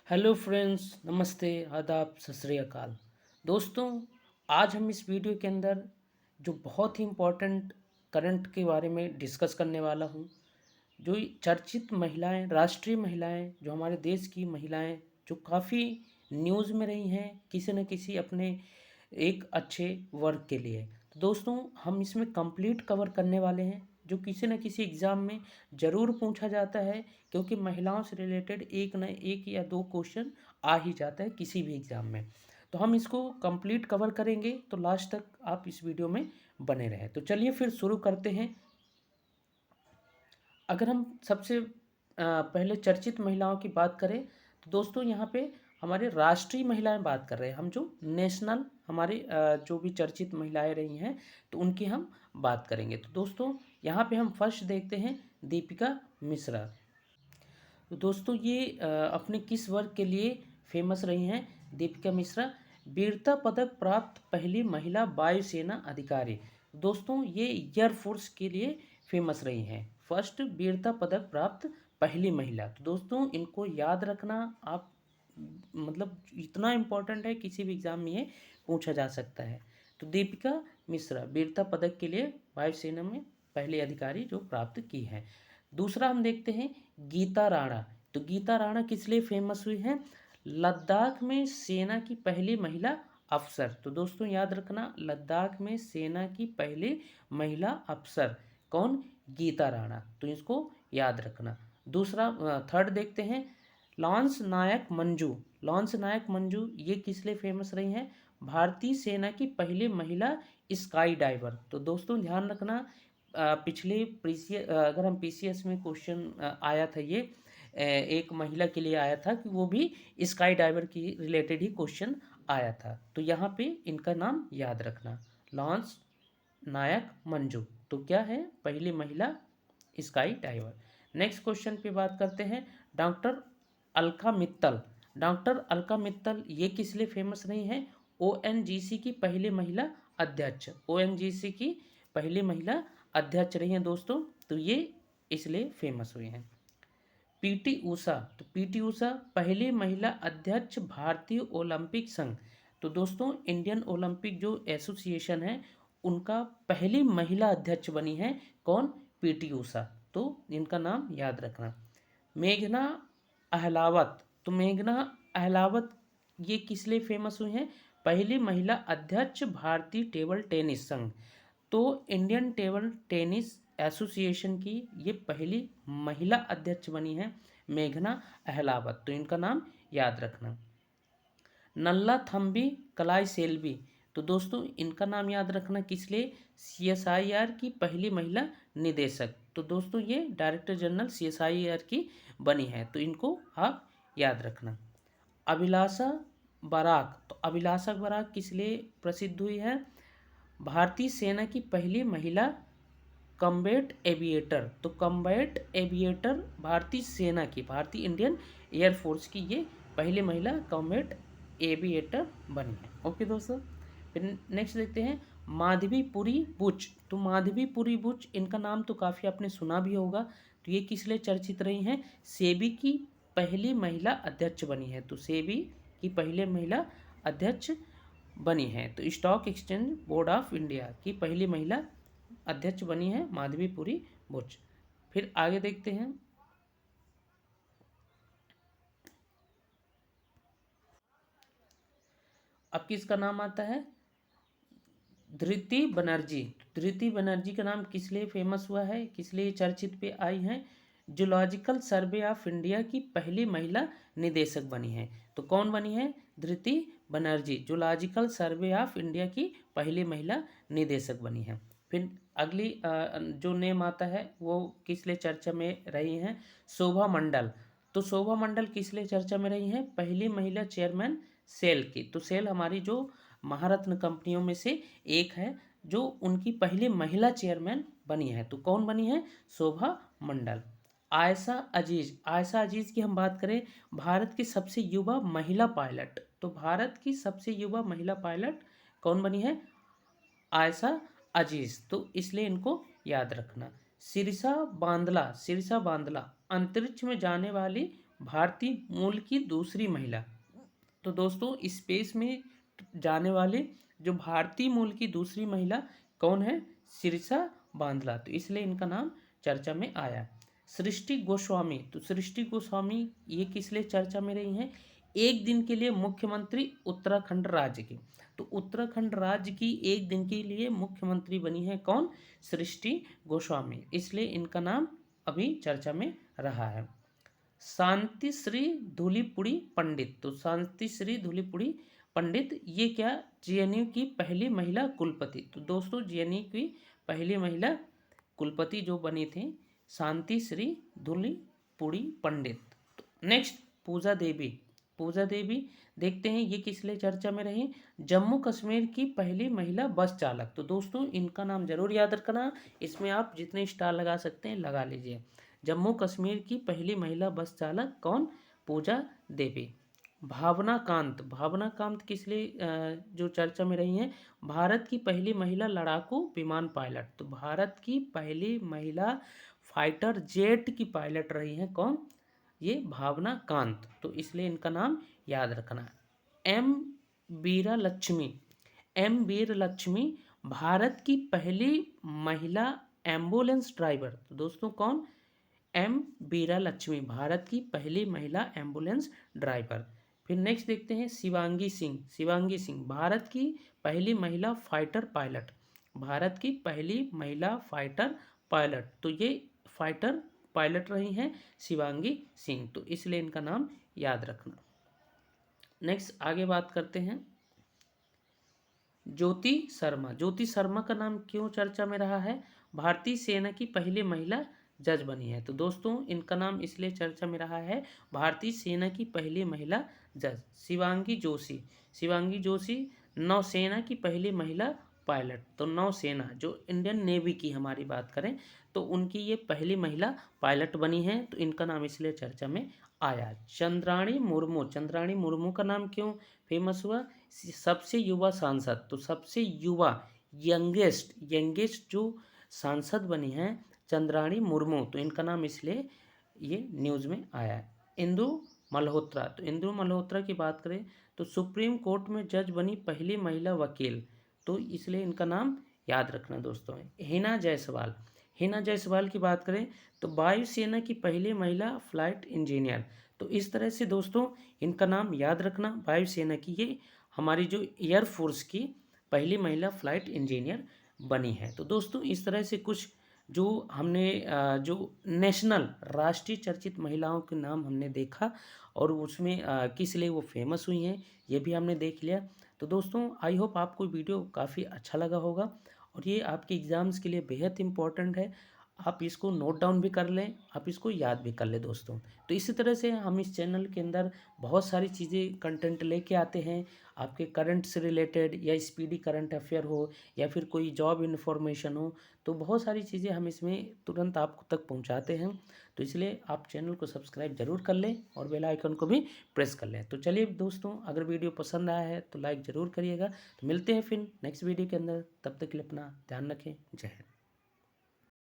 Hello friends, नमस्ते, आदाब, सत श्री अकाल। दोस्तों, आज हम इस वीडियो के अंदर जो बहुत ही इम्पोर्टेंट करंट के बारे में डिस्कस करने वाला हूँ। जो ये चर्चित महिलाएं, राष्ट्रीय महिलाएं, जो हमारे देश की महिलाएं जो काफ़ी न्यूज़ में रही हैं किसी न किसी अपने एक अच्छे वर्क के लिए। तो दोस्तों, हम इसमें कंप्लीट कवर करने वाले हैं जो किसी न किसी एग्ज़ाम में ज़रूर पूछा जाता है, क्योंकि महिलाओं से रिलेटेड एक न एक या दो क्वेश्चन आ ही जाता है किसी भी एग्ज़ाम में। तो हम इसको कंप्लीट कवर करेंगे, तो लास्ट तक आप इस वीडियो में बने रहें। तो चलिए फिर शुरू करते हैं। अगर हम सबसे पहले चर्चित महिलाओं की बात करें, तो दोस्तों यहाँ पे हमारे राष्ट्रीय महिलाएं बात कर रहे हैं। हम जो नेशनल हमारे जो भी चर्चित महिलाएं रही हैं, तो उनकी हम बात करेंगे। तो दोस्तों, यहाँ पे हम फर्स्ट देखते हैं दीपिका मिश्रा। तो दोस्तों, ये अपने किस वर्क के लिए फेमस रही हैं दीपिका मिश्रा? वीरता पदक प्राप्त पहली महिला वायुसेना अधिकारी। दोस्तों, ये एयरफोर्स के लिए फेमस रही हैं। फर्स्ट वीरता पदक प्राप्त पहली महिला। तो दोस्तों, इनको याद रखना आप मतलब इतना इम्पोर्टेंट है, किसी भी एग्ज़ाम में ये पूछा जा सकता है। तो दीपिका मिश्रा वीरता पदक के लिए वायुसेना में पहले अधिकारी जो प्राप्त की है। दूसरा हम देखते हैं गीता राणा। तो गीता राणा किस लिए फेमस हुई हैं? लद्दाख में सेना की पहली महिला अफसर। तो दोस्तों, याद रखना, लद्दाख में सेना की पहली महिला अफसर कौन? गीता राणा। तो इसको याद रखना। दूसरा थर्ड देखते हैं लॉन्स नायक मंजू। लॉन्स नायक मंजू ये किस लिए फेमस रही हैं? भारतीय सेना की पहली महिला स्काई डाइवर। तो दोस्तों, ध्यान रखना, पिछले अगर हम पीसीएस में क्वेश्चन आया था ये एक महिला के लिए आया था कि वो भी स्काई डाइवर की रिलेटेड ही क्वेश्चन आया था। तो यहाँ पे इनका नाम याद रखना, लॉन्स नायक मंजू। तो क्या है? पहली महिला स्काई डाइवर। नेक्स्ट क्वेश्चन पे बात करते हैं डॉक्टर अलका मित्तल। डॉक्टर अलका मित्तल ये किस लिए फेमस रही हैं? ओएनजीसी की पहली महिला अध्यक्ष। ओएनजीसी की पहली महिला अध्यक्ष रही हैं दोस्तों। तो ये इसलिए फेमस हुई हैं। पीटी ऊषा। तो पीटी ऊषा पहली महिला अध्यक्ष भारतीय ओलंपिक संघ। तो दोस्तों, इंडियन ओलंपिक जो एसोसिएशन है उनका पहली महिला अध्यक्ष बनी है कौन? पीटी ऊषा। तो इनका नाम याद रखना। मेघना अहलावत। तो मेघना अहलावत ये किस लिए फेमस हुई हैं? पहली महिला अध्यक्ष भारतीय टेबल टेनिस संघ। तो इंडियन टेबल टेनिस एसोसिएशन की ये पहली महिला अध्यक्ष बनी है मेघना अहलावत। तो इनका नाम याद रखना। नल्ला थम्बी कलाई सेल्वी। तो दोस्तों, इनका नाम याद रखना किस लिए? सीएसआईआर की पहली महिला निदेशक। तो दोस्तों, ये डायरेक्टर जनरल सीएसआईआर की बनी है। तो इनको आप याद रखना। अभिलाषा बराक। तो अभिलाषा बराक किस लिए प्रसिद्ध हुई है? भारतीय सेना की पहली महिला कम्बैट एविएटर। तो कम्बैट एविएटर भारतीय सेना की, भारतीय इंडियन एयरफोर्स की ये पहली महिला कम्बैट एविएटर बनी है। ओके दोस्तों, फिर नेक्स्ट देखते हैं माधवीपुरी बुच। तो माधवीपुरी बुच, इनका नाम तो काफ़ी आपने सुना भी होगा। तो ये किस लिए चर्चित रही हैं? सेबी की पहली महिला अध्यक्ष बनी है। तो सेबी की पहली महिला अध्यक्ष बनी है। तो stock exchange board of India की पहली महिला अध्यक्ष बनी है माधवीपुरी बुच। फिर आगे देखते हैं अब किसका नाम आता है? धृति बनर्जी। धृति बनर्जी का नाम किस लिए फेमस हुआ है, किस लिए चर्चित पे आई हैं? जूलॉजिकल सर्वे ऑफ इंडिया की पहली महिला निदेशक बनी है। तो कौन बनी है? Dhriti Banerjee zoological survey of India की पहली महिला निदेशक बनी है। फिर अगली जो नेम आता है वो किस लिए चर्चा में रही हैं? शोभा मंडल। तो शोभा मंडल किस लिए चर्चा में रही हैं? पहली महिला चेयरमैन सेल की। तो सेल हमारी जो महारत्न कंपनियों में से एक है, जो उनकी पहली महिला चेयरमैन बनी है। तो कौन बनी है? शोभा मंडल। आयशा अजीज। आयशा अजीज की हम बात करें, भारत की सबसे युवा महिला पायलट। तो भारत की सबसे युवा महिला पायलट कौन बनी है? आयशा अजीज। तो इसलिए इनको याद रखना। सिरसा बांदला। सिरसा बांदला अंतरिक्ष में जाने वाली भारतीय मूल की दूसरी महिला। तो दोस्तों स्पेस में जाने वाले जो भारतीय मूल की दूसरी महिला कौन है? सिरसा बांदला, तो इसलिए इनका नाम चर्चा में आया। सृष्टि गोस्वामी, तो सृष्टि गोस्वामी ये किस लिए चर्चा में रही हैं? एक दिन के लिए मुख्यमंत्री उत्तराखंड राज्य की। तो उत्तराखंड राज्य की एक दिन के लिए मुख्यमंत्री बनी है कौन? सृष्टि गोस्वामी, इसलिए इनका नाम अभी चर्चा में रहा है। शांति श्री धूलीपुड़ी पंडित, तो शांति श्री धूलीपुड़ी पंडित ये क्या? जेएनयू की पहली महिला कुलपति। तो दोस्तों जेएनयू की पहली महिला कुलपति जो बनी थी शांति श्री धूलीपुड़ी पंडित। तो नेक्स्ट पूजा देवी। पूजा देवी देखते हैं ये किस लिए चर्चा में रही? जम्मू कश्मीर की पहली महिला बस चालक। तो दोस्तों इनका नाम जरूर याद रखना, इसमें आप जितने स्टार लगा सकते हैं लगा लीजिए। जम्मू कश्मीर की पहली महिला बस चालक कौन? पूजा देवी। भावना कांत, भावना कांत किस लिए जो चर्चा में रही हैं? भारत की पहली महिला लड़ाकू विमान पायलट। तो भारत की पहली महिला फाइटर जेट की पायलट रही हैं कौन? ये भावना कांत, तो इसलिए इनका नाम याद रखना। एम वीरा लक्ष्मी, एम वीर लक्ष्मी भारत की पहली महिला एम्बुलेंस ड्राइवर। तो दोस्तों कौन? एम वीरा लक्ष्मी भारत की पहली महिला एम्बुलेंस ड्राइवर। फिर नेक्स्ट देखते हैं शिवांगी सिंह। शिवांगी सिंह भारत की पहली महिला फाइटर पायलट। भारत की पहली महिला फाइटर पायलट, तो ये फाइटर पायलट रही हैं शिवांगी सिंह, तो इसलिए इनका नाम याद रखना। नेक्स्ट आगे बात करते हैं ज्योति शर्मा। ज्योति शर्मा का नाम क्यों चर्चा में रहा है? भारतीय सेना की पहली महिला जज बनी है। तो दोस्तों इनका नाम इसलिए चर्चा में रहा है भारतीय सेना की पहली महिला जज। शिवांगी जोशी, शिवांगी जोशी नौसेना की पहली महिला पायलट। तो नौसेना जो इंडियन नेवी की हमारी बात करें तो उनकी ये पहली महिला पायलट बनी है, तो इनका नाम इसलिए चर्चा में आया। चंद्राणी मुर्मू, चंद्राणी मुर्मू का नाम क्यों फेमस हुआ? सबसे युवा सांसद, तो सबसे युवा यंगेस्ट जो सांसद बनी हैं चंद्राणी मुर्मू, तो इनका नाम इसलिए ये न्यूज़ में आया है। इंदु मल्होत्रा, तो इंदु मल्होत्रा की बात करें तो सुप्रीम कोर्ट में जज बनी पहली महिला वकील, तो इसलिए इनका नाम याद रखना दोस्तों। हिना जायसवाल, हिना जायसवाल की बात करें तो वायुसेना की पहली महिला फ्लाइट इंजीनियर, तो इस तरह से दोस्तों इनका नाम याद रखना। वायुसेना की ये हमारी जो एयरफोर्स की पहली महिला फ्लाइट इंजीनियर बनी है। तो दोस्तों इस तरह से कुछ जो हमने जो नेशनल राष्ट्रीय चर्चित महिलाओं के नाम हमने देखा और उसमें किस लिए वो फेमस हुई हैं ये भी हमने देख लिया। तो दोस्तों आई होप आपको वीडियो काफ़ी अच्छा लगा होगा और ये आपके एग्ज़ाम्स के लिए बेहद इम्पॉर्टेंट है। आप इसको नोट डाउन भी कर लें, आप इसको याद भी कर लें दोस्तों। तो इसी तरह से हम इस चैनल के अंदर बहुत सारी चीज़ें कंटेंट लेके आते हैं, आपके करंट से रिलेटेड या स्पीडी करंट अफेयर हो या फिर कोई जॉब इन्फॉर्मेशन हो, तो बहुत सारी चीज़ें हम इसमें तुरंत आप तक पहुंचाते हैं। तो इसलिए आप चैनल को सब्सक्राइब जरूर कर लें और बेल आइकन को भी प्रेस कर लें। तो चलिए दोस्तों अगर वीडियो पसंद आया है तो लाइक ज़रूर करिएगा। तो मिलते हैं फिर नेक्स्ट वीडियो के अंदर, तब तक के लिए अपना ध्यान रखें। जय हिंद।